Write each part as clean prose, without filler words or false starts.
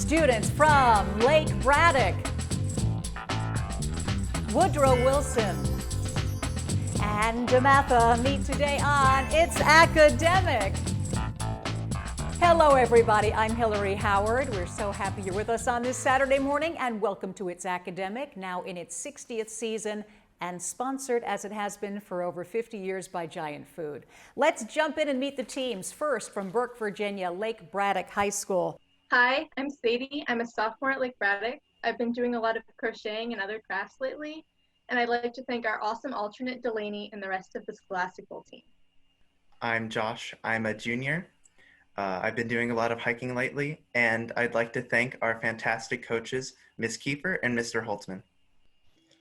Students from Lake Braddock, Woodrow Wilson, and DeMatha meet today on It's Academic. Hello, everybody. I'm Hillary Howard. We're so happy you're with us on this Saturday morning, and welcome to It's Academic, now in its 60th season and sponsored as it has been for over 50 years by Giant Food. Let's jump in and meet the teams. First, from Burke, Virginia, Lake Braddock High School. Hi, I'm Sadie. I'm a sophomore at Lake Braddock. I've been doing a lot of crocheting and other crafts lately, and I'd like to thank our awesome alternate Delaney and the rest of the Scholastical team. I'm Josh. I'm a junior. I've been doing a lot of hiking lately, and I'd like to thank our fantastic coaches, Ms. Kiefer and Mr. Holtzman.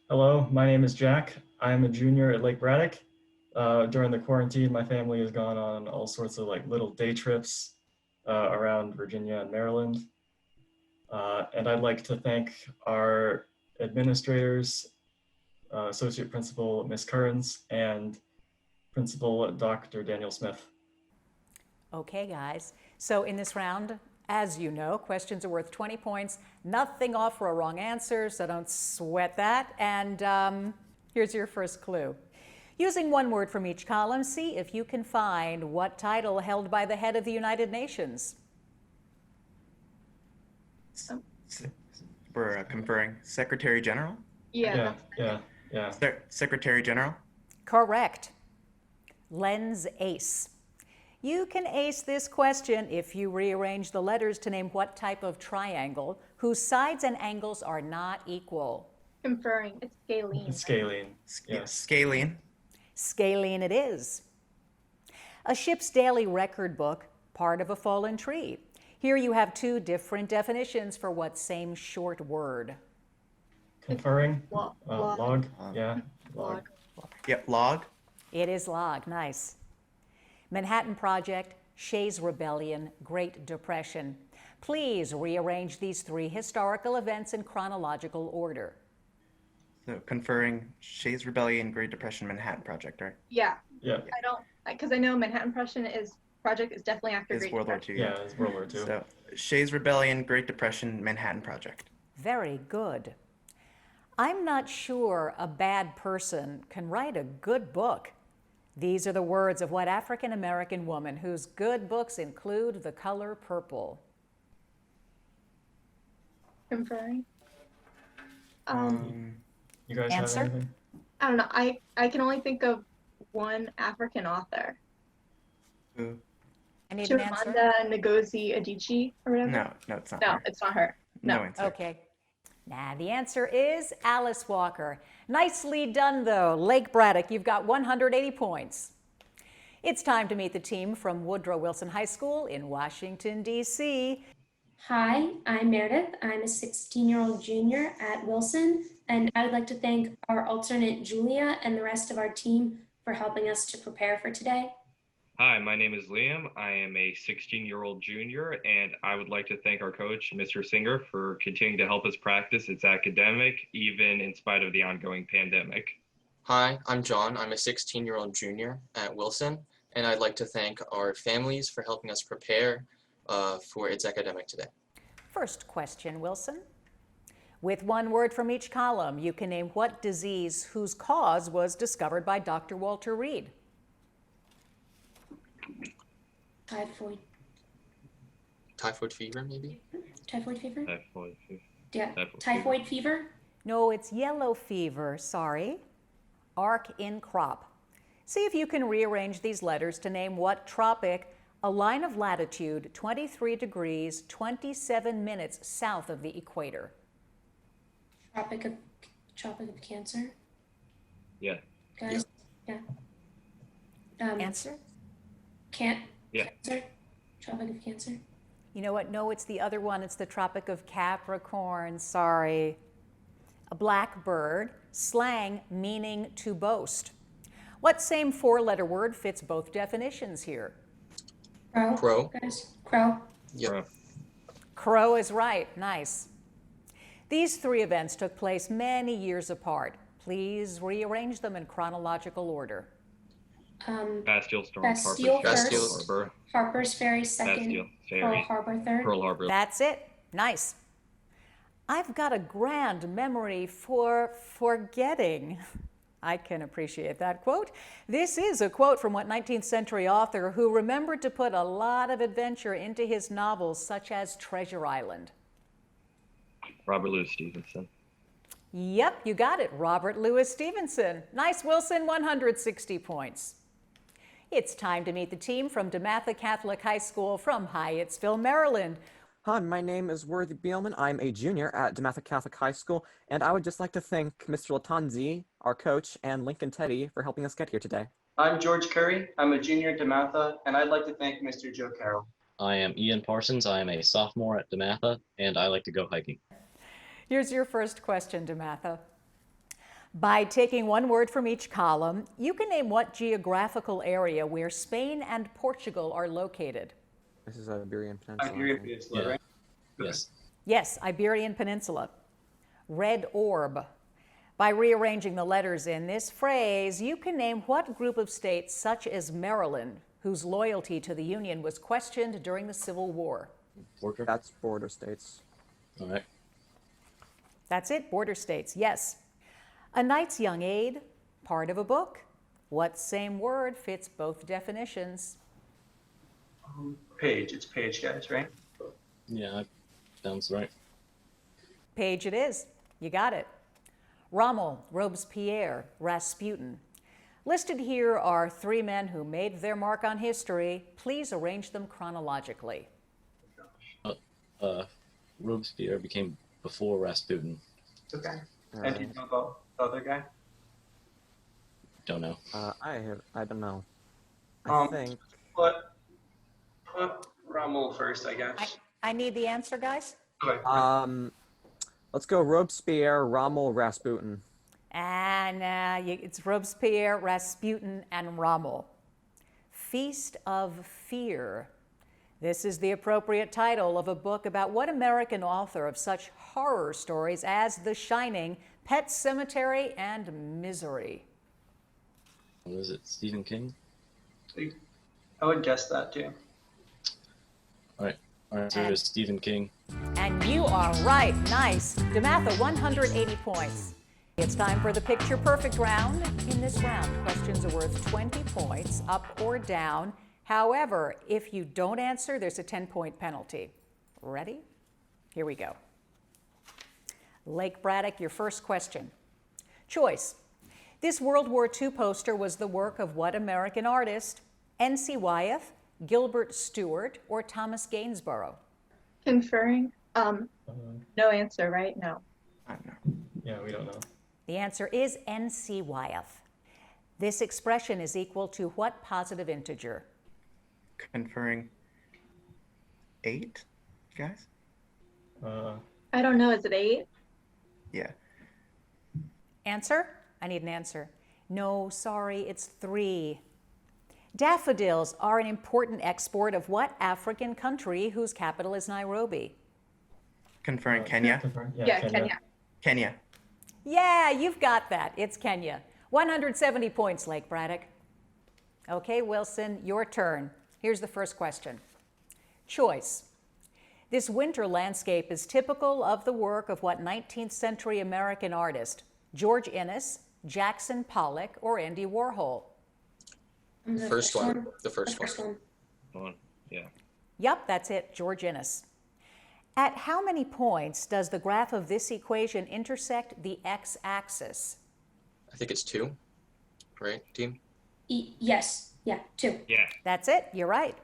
Hello, my name is Jack. I'm a junior at Lake Braddock. During the quarantine, my family has gone on all sorts of little day trips around Virginia and Maryland. And I'd like to thank our administrators, Associate Principal Ms. Kearns and Principal Dr. Daniel Smith. Okay, guys. So in this round, as you know, questions are worth 20 points. Nothing off for a wrong answer, so don't sweat that. And here's your first clue. Using one word from each column, see if you can find what title held by the head of the United Nations. We're conferring Secretary General? Yeah. Secretary General? Correct. Lens ace. You can ace this question if you rearrange the letters to name what type of triangle whose sides and angles are not equal. Conferring. It's scalene. It's scalene. Yes. Scalene. Scalene it is. A ship's daily record book, part of a fallen tree. Here you have two different definitions for what same short word? Conferring. Log. Log. Yeah. Log. Yep, log. It is log. Nice. Manhattan Project, Shays Rebellion, Great Depression. Please rearrange these three historical events in chronological order. So conferring Shays Rebellion, Great Depression, Manhattan Project, right? Yeah. Yeah. I don't, because I know Manhattan Project is definitely after It's Great World War Depression. II. Yeah, it's World War II. So Shays Rebellion, Great Depression, Manhattan Project. Very good. I'm not sure a bad person can write a good book. These are the words of what African-American woman whose good books include The Color Purple? Conferring. You guys Answer? have anything? I don't know. I can only think of one African author. Who? I need an answer. Chimamanda Ngozi Adichie or whatever. No, it's not No, her. it's not her. No No. answer. Okay. Nah, the answer is Alice Walker. Nicely done, though. Lake Braddock, you've got 180 points. It's time to meet the team from Woodrow Wilson High School in Washington, D.C. Hi, I'm Meredith. I'm a 16-year-old junior at Wilson, and I would like to thank our alternate Julia and the rest of our team for helping us to prepare for today. Hi, my name is Liam. I am a 16-year-old junior, and I would like to thank our coach, Mr. Singer, for continuing to help us practice It's Academic, even in spite of the ongoing pandemic. Hi, I'm John. I'm a 16-year-old junior at Wilson, and I'd like to thank our families for helping us prepare for It's Academic today. First question, Wilson. With one word from each column, you can name what disease whose cause was discovered by Dr. Walter Reed. Typhoid. Typhoid fever, maybe? Typhoid fever? Typhoid fever. Yeah. Typhoid Typhoid fever? No, it's yellow fever, sorry. Arc in crop. See if you can rearrange these letters to name what tropic, a line of latitude 23 degrees, 27 minutes south of the equator. Tropic of Cancer? Yeah. Guys? Yeah. Answer? Yeah. Cancer? Tropic of Cancer? You know what? No, it's the other one. It's the Tropic of Capricorn. Sorry. A blackbird. Slang, meaning to boast. What same four-letter word fits both definitions here? Crow. Guys? Crow. Yep. Crow is right. Nice. These three events took place many years apart. Please rearrange them in chronological order. Bastille Storm, Bastille Harpers first, Ferry, Harpers Ferry second, Bastille Pearl Ferry, Harbor third. Pearl Harbor. That's it. Nice. I've got a grand memory for forgetting. I can appreciate that quote. This is a quote from what 19th century author who remembered to put a lot of adventure into his novels, such as Treasure Island? Robert Louis Stevenson. Yep, you got it. Robert Louis Stevenson. Nice, Wilson, 160 points. It's time to meet the team from DeMatha Catholic High School from Hyattsville, Maryland. Hi, my name is Worthy Beelman. I'm a junior at DeMatha Catholic High School, and I would just like to thank Mr. Latanzi, our coach, and Lincoln Teddy for helping us get here today. I'm George Curry. I'm a junior at DeMatha, and I'd like to thank Mr. Joe Carroll. I am Ian Parsons. I am a sophomore at DeMatha, and I like to go hiking. Here's your first question, DeMatha. By taking one word from each column, you can name what geographical area where Spain and Portugal are located. This is Iberian Peninsula. Iberian Peninsula, right? Yes. Yes, Iberian Peninsula. Red orb. By rearranging the letters in this phrase, you can name what group of states, such as Maryland, whose loyalty to the Union was questioned during the Civil War. Border? That's border states. All right. That's it, border states, yes. A knight's young aide, part of a book. What same word fits both definitions? Page. It's page, guys, right? Yeah, that sounds right. Page it is. You got it. Rommel, Robespierre, Rasputin. Listed here are three men who made their mark on history. Please arrange them chronologically. Robespierre became before Rasputin. Okay. And do you know about the other guy? Don't know. I don't know. I think. Put Rommel first, I guess. I need the answer, guys. Okay. Let's go Robespierre, Rommel, Rasputin. And it's Robespierre, Rasputin, and Rommel. Feast of Fear. This is the appropriate title of a book about what American author of such horror stories as The Shining, Pet Sematary, and Misery? What is it? Stephen King? I would guess that too. All right. Our answer is Stephen King. And you are right. Nice. DeMatha, 180 points. It's time for the picture perfect round. In this round, questions are worth 20 points, up or down. However, if you don't answer, there's a 10-point penalty. Ready? Here we go. Lake Braddock, your first question. Choice. This World War II poster was the work of what American artist? N.C. Wyeth, Gilbert Stuart, or Thomas Gainsborough? Conferring. No answer, right? No. I don't know. Yeah, we don't know. The answer is N.C. Wyeth. This expression is equal to what positive integer? Conferring 8, guys? I don't know. Is it 8? Yeah. Answer? I need an answer. No, sorry, it's 3. Daffodils are an important export of what African country whose capital is Nairobi? Conferring Kenya? Yeah, Kenya. Kenya. Yeah, you've got that. It's Kenya. 170 points, Lake Braddock. Okay, Wilson, your turn. Here's the first question. Choice. This winter landscape is typical of the work of what 19th century American artist? George Inness, Jackson Pollock, or Andy Warhol? The first one. The first one. Yeah. Yep, that's it, George Inness. At how many points does the graph of this equation intersect the x-axis? I think it's 2. Right, team? Yes. Yeah, 2. Yeah. That's it, you're right.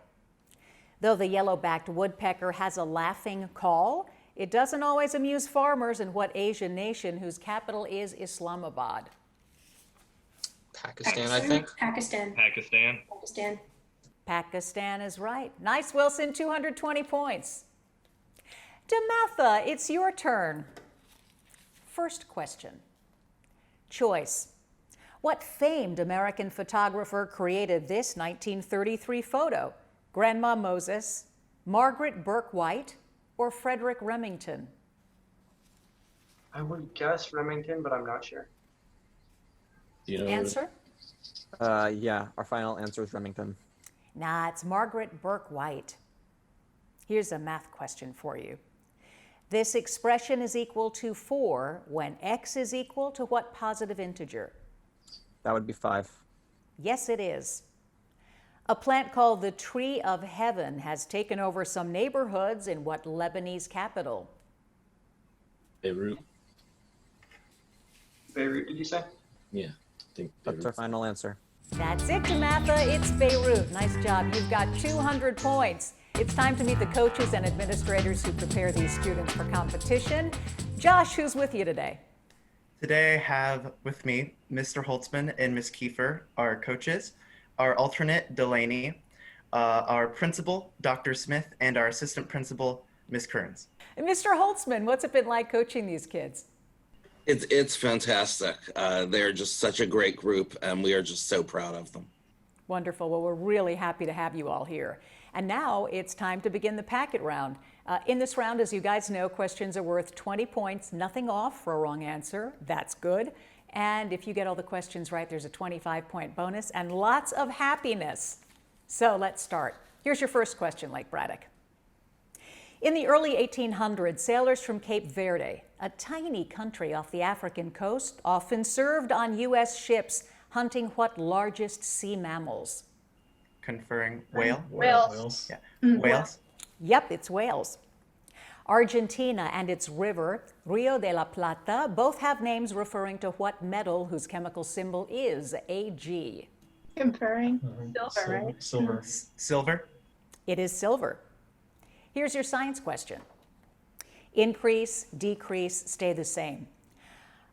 Though the yellow-backed woodpecker has a laughing call, it doesn't always amuse farmers in what Asian nation whose capital is Islamabad? Pakistan, I think. Pakistan. Pakistan is right. Nice, Wilson, 220 points. DeMatha, it's your turn. First question. Choice. What famed American photographer created this 1933 photo? Grandma Moses, Margaret Burke White, or Frederick Remington? I would guess Remington, but I'm not sure. Do you know Answer? Yeah, our final answer is Remington. Nah, it's Margaret Burke White. Here's a math question for you. this expression is equal to 4 when x is equal to what positive integer? That would be 5. Yes, it is. A plant called the tree of heaven has taken over some neighborhoods in what Lebanese capital? Beirut. Beirut, did you say? Yeah, I think That's Beirut. our final answer. That's it, DeMatha. It's Beirut. Nice job. You've got 200 points. It's time to meet the coaches and administrators who prepare these students for competition. Josh, who's with you today? Today I have with me Mr. Holtzman and Ms. Kiefer, our coaches, our alternate Delaney, our principal, Dr. Smith, and our assistant principal, Ms. Kearns. Mr. Holtzman, what's it been like coaching these kids? It's fantastic. They're just such a great group, and we are just so proud of them. Wonderful. Well, we're really happy to have you all here. And now it's time to begin the packet round. In this round, as you guys know, questions are worth 20 points, nothing off for a wrong answer. That's good. And if you get all the questions right, there's a 25-point bonus and lots of happiness. So let's start. Here's your first question, Lake Braddock. In the early 1800s, sailors from Cape Verde, a tiny country off the African coast, often served on U.S. ships hunting what largest sea mammals? Conferring whale? Whales. Yeah. Whales? Yep, it's whales. Argentina and its river, Rio de la Plata, both have names referring to what metal whose chemical symbol is Ag? Conferring silver, right? Silver. Silver? It is silver. Here's your science question. Increase, decrease, stay the same.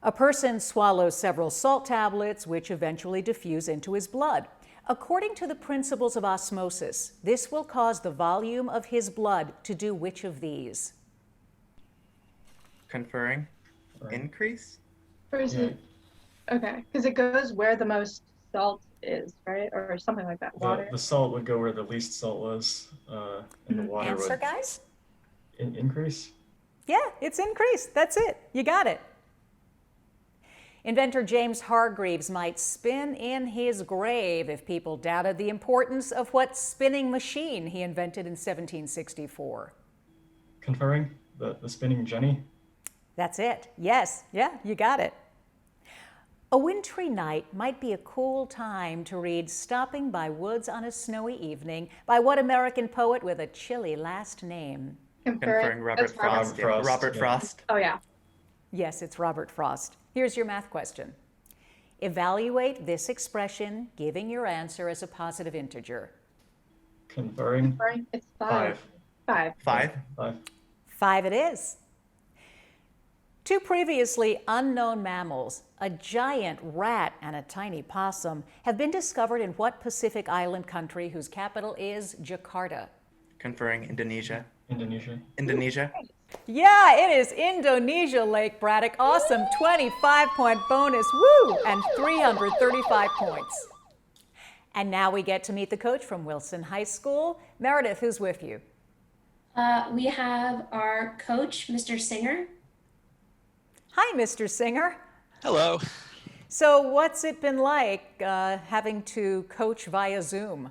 A person swallows several salt tablets, which eventually diffuse into his blood. According to the principles of osmosis, this will cause the volume of his blood to do which of these? Conferring? Increase? Or is it? Okay, because it goes where the most salt is, right? Or something like that. Water. The salt would go where the least salt was, and the water Answer, would guys? increase. Yeah, it's increase. That's it. You got it. Inventor James Hargreaves might spin in his grave if people doubted the importance of what spinning machine he invented in 1764. Conferring, the spinning jenny. That's it. Yes. Yeah, you got it. A wintry night might be a cool time to read Stopping by Woods on a Snowy Evening by what American poet with a chilly last name? Conferring Robert That's Frost. Robert Frost, Robert yeah. Frost. Oh, yeah. Yes, it's Robert Frost. Here's your math question. Evaluate this expression, giving your answer as a positive integer. Conferring. Conferring. It's 5. 5. 5? 5. 5 it is. Two previously unknown mammals, a giant rat and a tiny possum, have been discovered in what Pacific island country whose capital is Jakarta? Conferring Indonesia. Indonesia. Indonesia? Yeah, it is Indonesia, Lake Braddock. Awesome 25-point bonus, woo, and 335 points. And now we get to meet the coach from Wilson High School. Meredith, who's with you? We have our coach, Mr. Singer. Hi, Mr. Singer. Hello. So what's it been like having to coach via Zoom?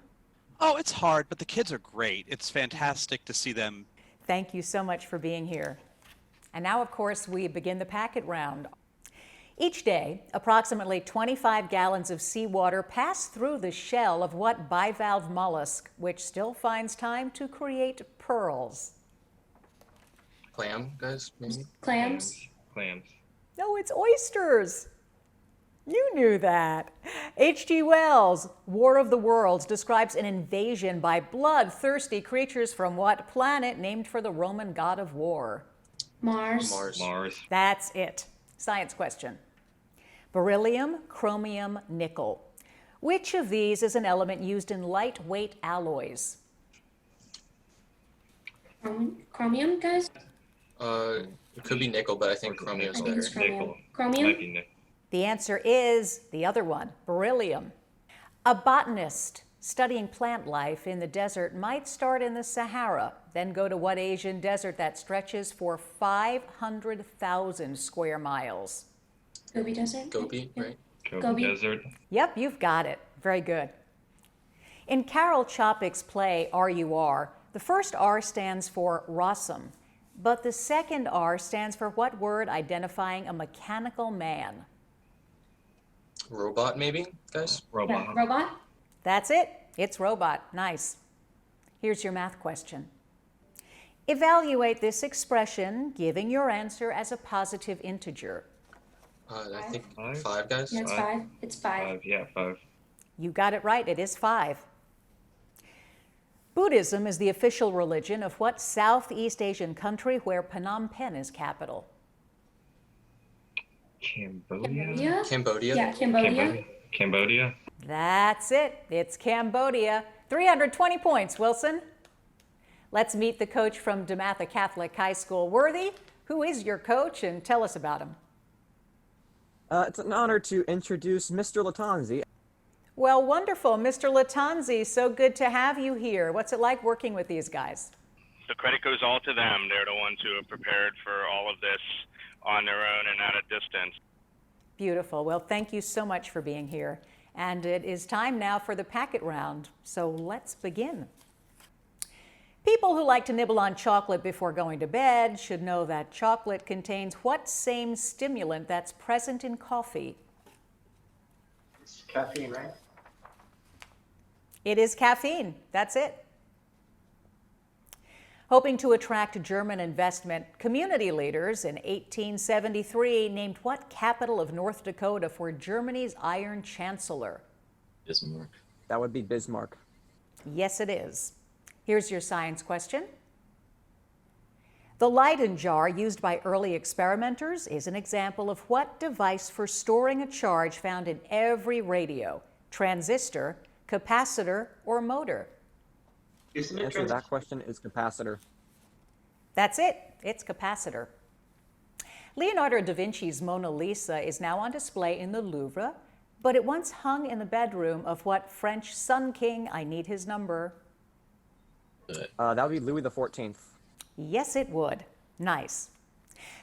Oh, it's hard, but the kids are great. It's fantastic to see them. Thank you so much for being here. And now, of course, we begin the packet round. Each day, approximately 25 gallons of seawater pass through the shell of what bivalve mollusk, which still finds time to create pearls? Clam, guys, maybe? Clams. Clams. No, it's oysters. You knew that. H.G. Wells' War of the Worlds describes an invasion by bloodthirsty creatures from what planet named for the Roman god of war? Mars. Mars. That's it. Science question. Beryllium, chromium, nickel. Which of these is an element used in lightweight alloys? Chromium, guys? It could be nickel, but I think chromium is I think better. it's chromium. Nickel. Chromium? Might be nickel. The answer is the other one, beryllium. A botanist studying plant life in the desert might start in the Sahara, then go to what Asian desert that stretches for 500,000 square miles? Gobi Desert? Gobi, right? Gobi. Desert. Yep, you've got it. Very good. In Carol Chopik's play R.U.R., the first R stands for Rossum. but the second R stands for what word identifying a mechanical man? Robot, maybe, guys? Robot. Yeah, robot? That's it. It's robot. Nice. Here's your math question. Evaluate this expression, giving your answer as a positive integer. I think Five? 5, guys. No, it's 5. It's 5. 5, yeah, 5. You got it right. It is 5. Buddhism is the official religion of what Southeast Asian country where Phnom Penh is capital? Cambodia? Cambodia? Yeah, Cambodia. Cambodia? That's it. It's Cambodia. 320 points, Wilson. Let's meet the coach from DeMatha Catholic High School. Worthy, who is your coach, and tell us about him. It's an honor to introduce Mr. Latanzi. Well, wonderful. Mr. Latanzi, so good to have you here. What's it like working with these guys? The credit goes all to them. They're the ones who have prepared for all of this on their own and at a distance. Beautiful. Well, thank you so much for being here. And it is time now for the packet round. So let's begin. People who like to nibble on chocolate before going to bed should know that chocolate contains what same stimulant that's present in coffee? It's caffeine, right? It is caffeine. That's it. Hoping to attract German investment, community leaders in 1873 named what capital of North Dakota for Germany's Iron Chancellor? Bismarck. That would be Bismarck. Yes, it is. Here's your science question. The Leyden jar used by early experimenters is an example of what device for storing a charge found in every radio? Transistor, capacitor, or motor? The answer to that question is capacitor. That's it. It's capacitor. Leonardo da Vinci's Mona Lisa is now on display in the Louvre, but it once hung in the bedroom of what French Sun King? I need his number. That would be Louis XIV. Yes, it would. Nice.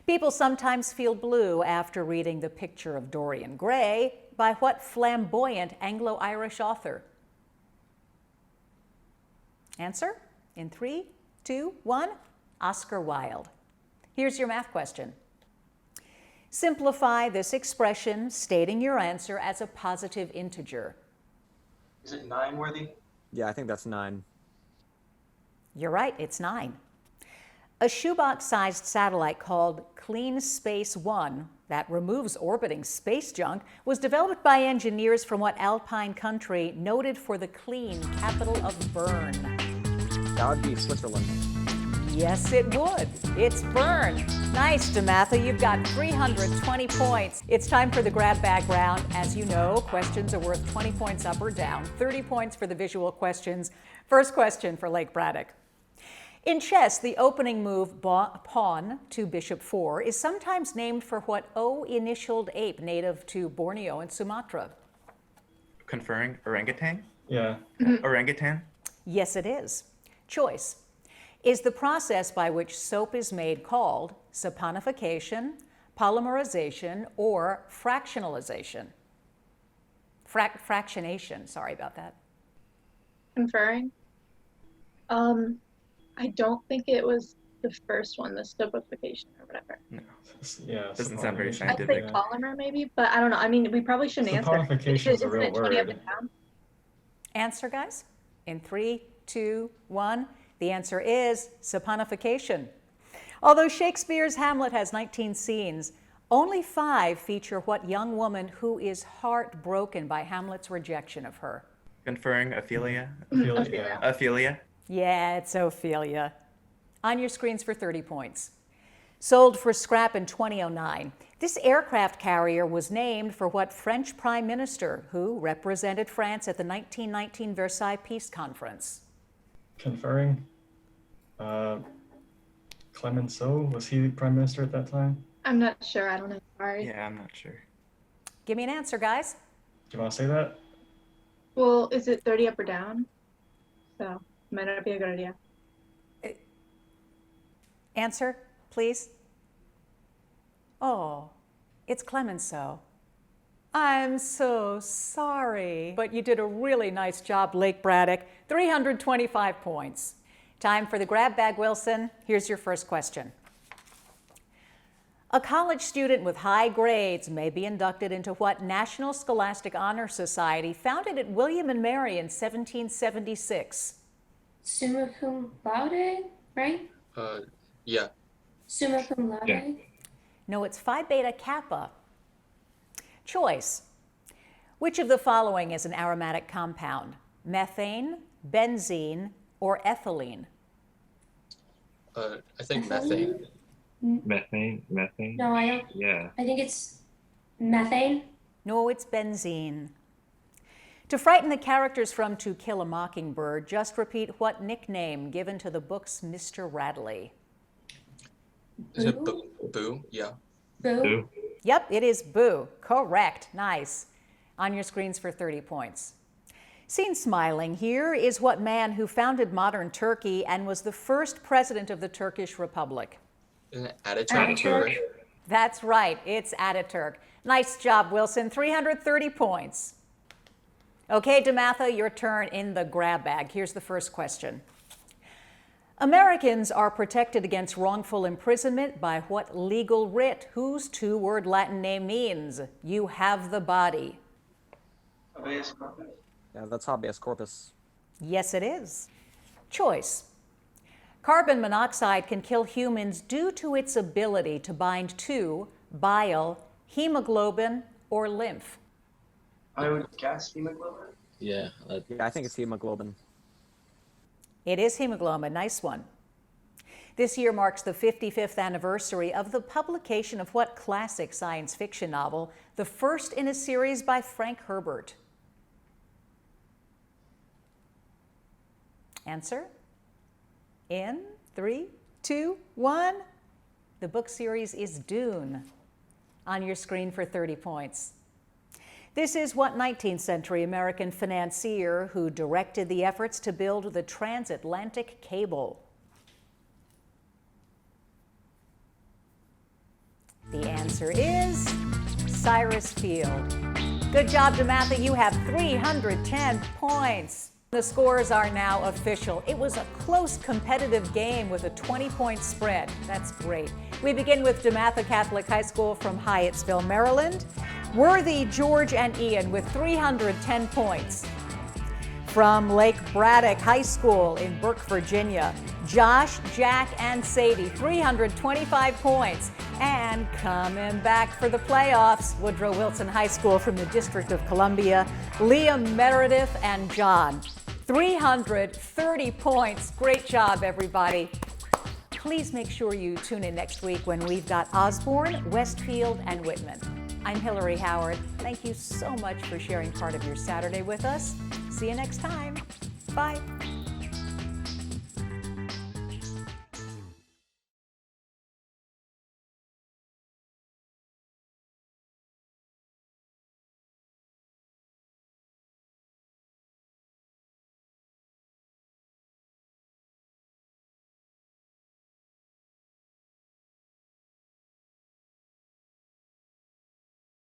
People sometimes feel blue after reading The Picture of Dorian Gray by what flamboyant Anglo-Irish author? Answer in 3, 2, 1, Oscar Wilde. Here's your math question. Simplify this expression, stating your answer as a positive integer. Is it 9, Worthy? Yeah, I think that's 9. You're right, it's 9. A shoebox-sized satellite called Clean Space 1 that removes orbiting space junk was developed by engineers from what Alpine country noted for the clean capital of Bern? That would be Switzerland. Yes, it would. It's Bern. Nice, DeMatha. You've got 320 points. It's time for the grab bag round. As you know, questions are worth 20 points up or down, 30 points for the visual questions. First question for Lake Braddock. In chess, the opening move pawn to bishop 4 is sometimes named for what O-initialed ape native to Borneo and Sumatra? Conferring orangutan? Yeah. Orangutan? Yes, it is. Choice. Is the process by which soap is made called saponification, polymerization, or fractionalization? Fractionation, sorry about that. Conferring. I don't think it was the first one, the soapification or whatever. No. Yeah. Doesn't sound very I'd scientific. say polymer maybe, but I don't know. I mean, we probably shouldn't answer. Saponification is a real Isn't it 20 up word. and down? Answer, guys? In 3, 2, 1. The answer is saponification. Although Shakespeare's Hamlet has 19 scenes, only 5 feature what young woman who is heartbroken by Hamlet's rejection of her? Conferring Ophelia? Yeah. Ophelia? Yeah, it's Ophelia. On your screens for 30 points. Sold for scrap in 2009. This aircraft carrier was named for what French prime minister who represented France at the 1919 Versailles Peace Conference? Conferring. Clemenceau, was he prime minister at that time? I'm not sure. I don't know. Sorry. Yeah, I'm not sure. Give me an answer, guys. Do you want to say that? Well, is it 30 up or down? So, might not be a good idea. Answer, please. Oh, it's Clemenceau. I'm so sorry. But you did a really nice job, Lake Braddock. 325 points. Time for the grab bag, Wilson. Here's your first question. A college student with high grades may be inducted into what National Scholastic Honor Society founded at William and Mary in 1776? Summa cum laude, right? Yeah. Summa cum laude? Yeah. No, it's Phi Beta Kappa. Choice. Which of the following is an aromatic compound? Methane, benzene, or ethylene? I think methane. Methane? No, I don't. Yeah. I think it's methane. No, it's benzene. To frighten the characters from To Kill a Mockingbird, just repeat what nickname given to the book's Mr. Radley. Is it Boo? Yeah. Boo. Boo. Yep, it is Boo. Correct. Nice. On your screens for 30 points. Seen smiling here is what man who founded modern Turkey and was the first president of the Turkish Republic? Isn't it Ataturk? That's right, it's Ataturk. Nice job, Wilson. 330 points. Okay, DeMatha, your turn in the grab bag. Here's the first question. Americans are protected against wrongful imprisonment by what legal writ, whose two-word Latin name means, you have the body? Habeas corpus. Yeah, that's habeas corpus. Yes, it is. Choice. Carbon monoxide can kill humans due to its ability to bind to bile, hemoglobin, or lymph. I would guess hemoglobin. Yeah. Yeah, I think it's hemoglobin. It is hemoglobin. Nice one. This year marks the 55th anniversary of the publication of what classic science fiction novel, the first in a series by Frank Herbert? Answer? In 3, 2, 1. The book series is Dune. On your screen for 30 points. This is what 19th century American financier who directed the efforts to build the transatlantic cable? The answer is Cyrus Field. Good job, DeMatha. You have 310 points. The scores are now official. It was a close competitive game with a 20-point spread. That's great. We begin with DeMatha Catholic High School from Hyattsville, Maryland. Worthy, George, and Ian with 310 points. From Lake Braddock High School in Burke, Virginia, Josh, Jack, and Sadie, 325 points. And coming back for the playoffs, Woodrow Wilson High School from the District of Columbia, Liam, Meredith, and John, 330 points. Great job, everybody. Please make sure you tune in next week when we've got Osborne, Westfield, and Whitman. I'm Hillary Howard. Thank you so much for sharing part of your Saturday with us. See you next time. Bye.